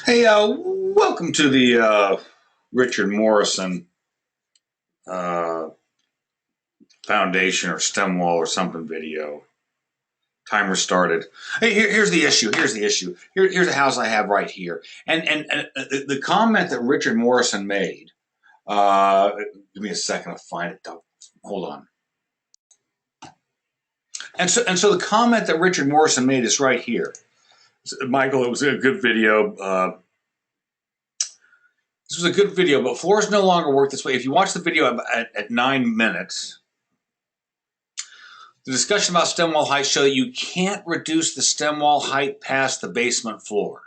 Hey, welcome to the Richard Morrison uh, Foundation or stem wall or something video. Timer started. Hey, here's the issue. Here's the issue. Here's the house I have right here. And the comment that Richard Morrison made. Give me a second to find it. Hold on. And so the comment that Richard Morrison made is right here. Michael, it was a good video. This was a good video, but floors no longer work this way. If you watch the video at 9 minutes, the discussion about stem wall height show that you can't reduce the stem wall height past the basement floor.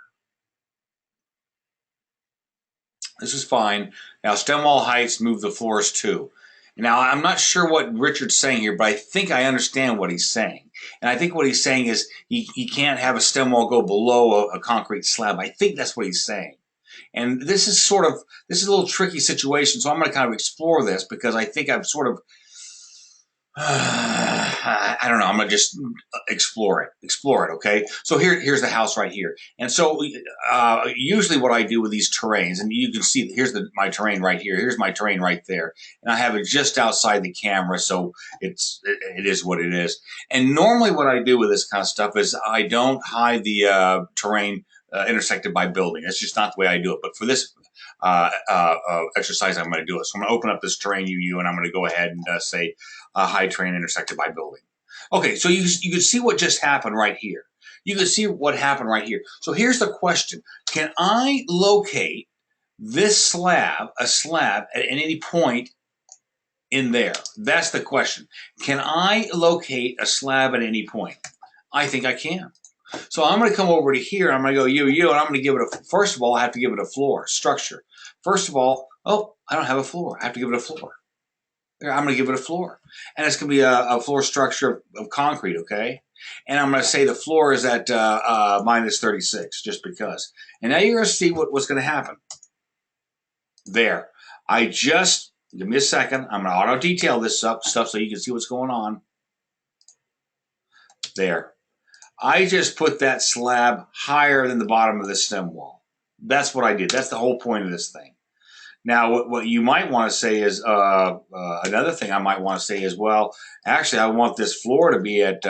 This is fine. Now, stem wall heights move the floors too. Now, I'm not sure what Richard's saying here, but I think I understand what he's saying. And I think what he's saying is he can't have a stem wall go below a concrete slab. I think that's what he's saying. And this is a little tricky situation, so I'm going to kind of explore this because I think I've sort of, I don't know, I'm going to just explore it, okay? So here's the house right here. And so usually what I do with these terrains, and you can see, here's my terrain right here, here's my terrain right there, and I have it just outside the camera, so it is what it is. And normally what I do with this kind of stuff is I don't hide the terrain intersected by building. That's just not the way I do it. But for this exercise, I'm going to do it. So I'm going to open up this terrain UU, and I'm going to go ahead and say high terrain intersected by building. Okay, so you can see what just happened right here. You can see what happened right here. So here's the question. Can I locate a slab at any point in there? That's the question. Can I locate a slab at any point? I think I can. So I'm going to come over to here, and I'm going to go UU, and I'm going to give it first of all, I have to give it a floor, structure. First of all, oh, I don't have a floor. I have to give it a floor. There, I'm going to give it a floor. And it's going to be a floor structure of concrete, okay? And I'm going to say the floor is at minus 36, just because. And now you're going to see what's going to happen. There. Give me a second. I'm going to auto-detail this stuff so you can see what's going on. There. I just put that slab higher than the bottom of the stem wall. That's what I did. That's the whole point of this thing. Now, what you might want to say is, another thing I might want to say is, well, actually, I want this floor to be at,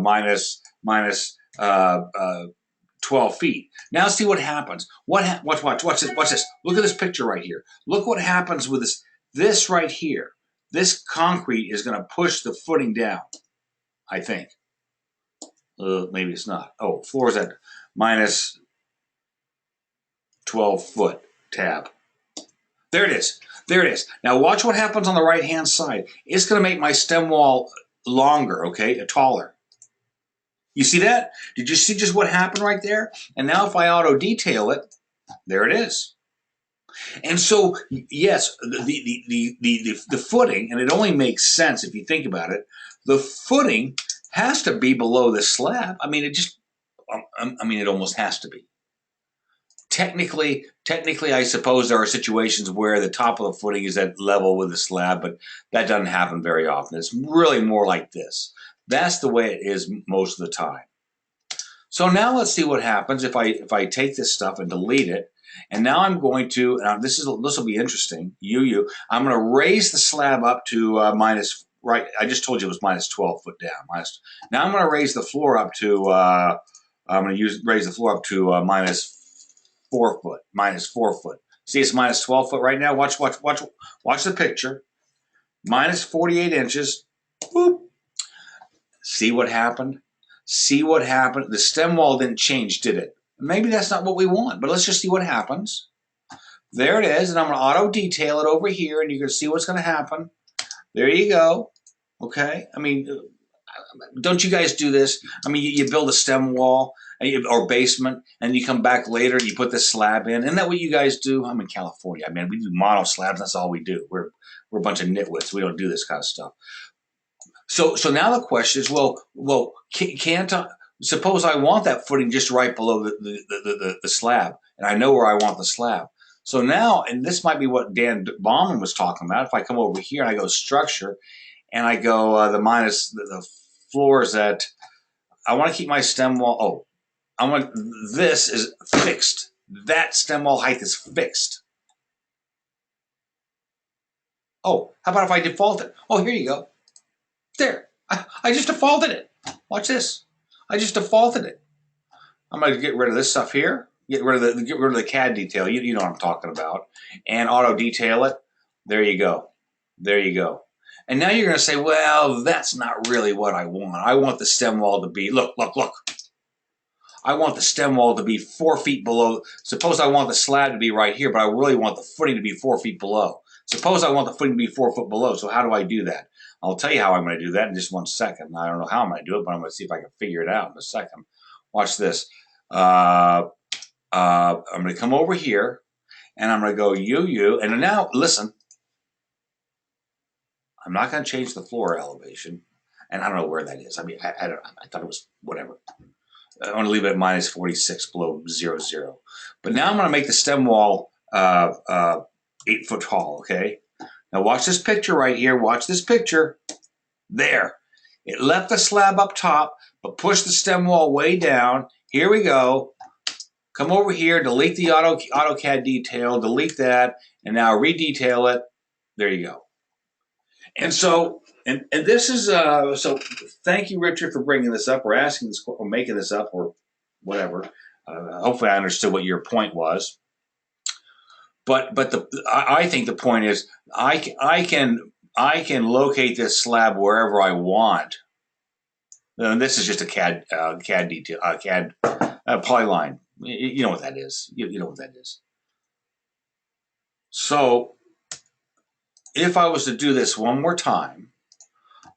minus 12 feet. Now see what happens. Watch this. Look at this picture right here. Look what happens with this right here. This concrete is going to push the footing down. I think. Maybe it's not. Oh, floor is at minus 12 foot tab. There it is. There it is. Now watch what happens on the right-hand side. It's going to make my stem wall longer, okay, taller. You see that? Did you see just what happened right there? And now if I auto-detail it, there it is. And so, yes, the footing, and it only makes sense if you think about it, the footing has to be below the slab. I mean, it almost has to be. Technically, I suppose there are situations where the top of the footing is at level with the slab, but that doesn't happen very often. It's really more like this. That's the way it is most of the time. So now let's see what happens if I take this stuff and delete it. And now I'm going to, this will be interesting, I'm going to raise the slab up to minus, right, I just told you it was minus 12 foot down. Now I'm going to raise the floor up to, raise the floor up to minus 4 foot. See, it's minus 12 foot right now. Watch the picture. Minus 48 inches. Boop. See what happened? See what happened? The stem wall didn't change, did it? Maybe that's not what we want, but let's just see what happens. There it is, and I'm going to auto-detail it over here, and you can see what's going to happen. There you go. Okay? I mean, don't you guys do this? I mean, you build a stem wall or basement, and you come back later and you put the slab in. Isn't that what you guys do? I'm in California. I mean, we do mono slabs. That's all we do. We're a bunch of nitwits. We don't do this kind of stuff. So now the question is, well, can't I? Suppose I want that footing just right below the slab, and I know where I want the slab. So now, and this might be what Dan Bauman was talking about, if I come over here and I go structure, and I go the floor is at, I want to keep my stem wall, this is fixed. That stem wall height is fixed. Oh, how about if I default it? Oh, here you go. There. I just defaulted it. Watch this. I just defaulted it. I'm going to get rid of this stuff here. Get rid of the CAD detail. You know what I'm talking about. And auto detail it. There you go. There you go. And now you're going to say, well, that's not really what I want. I want the stem wall to be, look. I want the stem wall to be 4 feet below. Suppose I want the slab to be right here, but I really want the footing to be 4 feet below. Suppose I want the footing to be 4 foot below. So how do I do that? I'll tell you how I'm going to do that in just 1 second. I don't know how I'm going to do it, but I'm going to see if I can figure it out in a second. Watch this. I'm going to come over here, and I'm going to go U, and now listen. I'm not going to change the floor elevation, and I don't know where that is. I mean, I don't. I thought it was whatever. I want to leave it at minus 46 below 0. But now I'm going to make the stem wall 8 foot tall. Okay. Now watch this picture right here. Watch this picture. There. It left the slab up top, but pushed the stem wall way down. Here we go. Come over here, delete the AutoCAD detail, delete that, and now redetail it. There you go. And so, and this is, so thank you, Richard, for bringing this up or asking this or making this up or whatever. Hopefully I understood what your point was. But I think the point is I can locate this slab wherever I want. And this is just a CAD detail, CAD polyline. You know what that is. You know what that is. So if I was to do this one more time,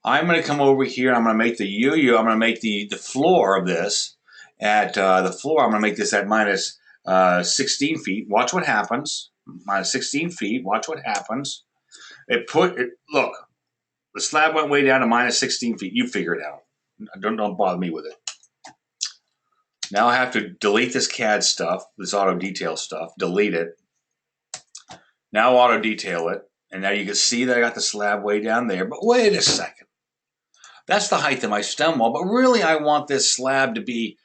I'm going to come over here. I'm going to make the UU. I'm going to make the floor of this at the floor. I'm going to make this at minus 16 feet. Watch what happens. Minus 16 feet. Watch what happens. Look, the slab went way down to minus 16 feet. You figure it out. Don't bother me with it. Now I have to delete this CAD stuff, this auto detail stuff, delete it. Now auto detail it. And now you can see that I got the slab way down there. But wait a second. That's the height of my stem wall. But really I want this slab to be,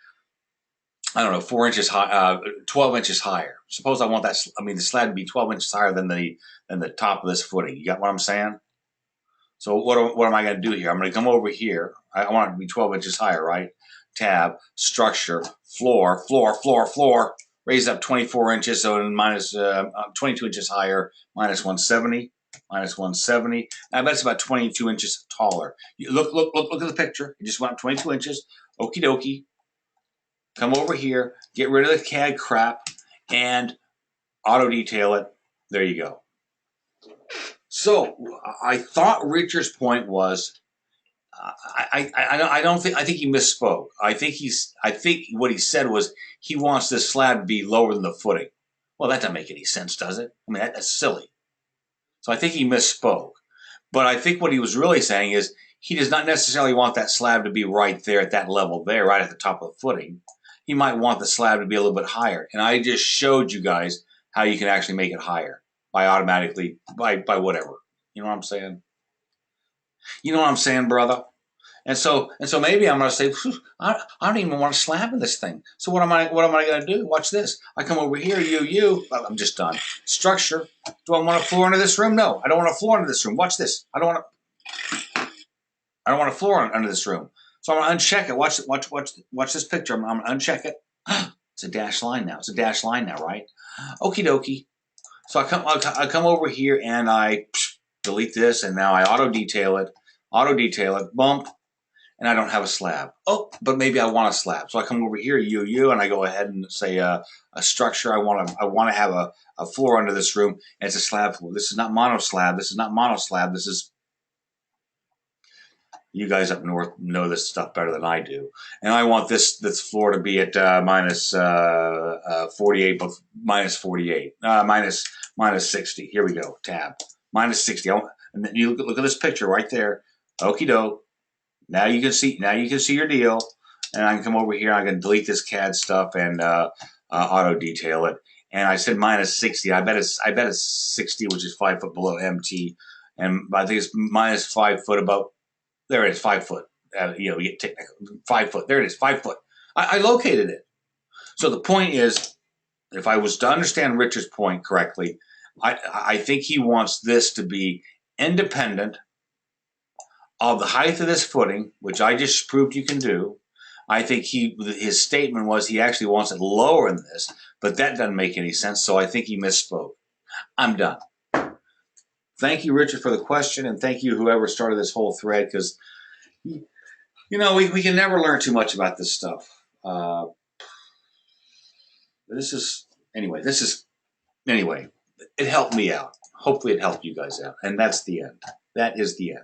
I don't know, 4 inches high, 12 inches higher. Suppose I want that, the slab to be 12 inches higher than the top of this footing. You got what I'm saying? So what am I going to do here? I'm going to come over here. I want it to be 12 inches higher, right? Tab, structure, floor, raise up 24 inches, so minus 22 inches higher, minus 170, minus 170. I bet it's about 22 inches taller. Look at the picture. You just went up 22 inches. Okie dokie. Come over here, get rid of the CAD crap, and auto detail it. There you go. So I thought Richard's point was, I think he misspoke. I think what he said was he wants this slab to be lower than the footing. Well, that doesn't make any sense, does it? I mean, that's silly. So I think he misspoke. But I think what he was really saying is he does not necessarily want that slab to be right there at that level there, right at the top of the footing. He might want the slab to be a little bit higher. And I just showed you guys how you can actually make it higher by automatically, by whatever. You know what I'm saying? You know what I'm saying, brother? And so maybe I'm going to say, I don't even want a slab in this thing. So what am I going to do? Watch this. I come over here, I'm just done. Structure. Do I want a floor into this room? No, I don't want a floor into this room. Watch this. I don't want a floor under this room. So I'm going to uncheck it. Watch this picture. I'm going to uncheck it. It's a dashed line now. It's a dashed line now, right? Okie dokie. So I come over here and I delete this, and now I auto detail it, bump, and I don't have a slab. Oh, but maybe I want a slab. So I come over here, and I go ahead and say a structure. I want to have a floor under this room, and it's a slab floor. This is not mono slab. This is not mono slab. This is, you guys up north know this stuff better than I do. And I want this floor to be at minus 48, but minus 48, minus 60. Here we go. Tab. Minus 60. And then you look at this picture right there. Okie doke. Now you can see your deal. And I can come over here. I can delete this CAD stuff and auto detail it. And I said minus 60. I bet it's 60, which is 5 foot below MT. And I think it's minus 5 foot above. There it is, 5 foot. You get 5 foot. There it is, 5 foot. I located it. So the point is, if I was to understand Richard's point correctly, I think he wants this to be independent of the height of this footing, which I just proved you can do. I think his statement was he actually wants it lower than this, but that doesn't make any sense, so I think he misspoke. I'm done. Thank you, Richard, for the question, and thank you, whoever started this whole thread, because, we can never learn too much about this stuff. Anyway, it helped me out. Hopefully it helped you guys out, and that's the end. That is the end.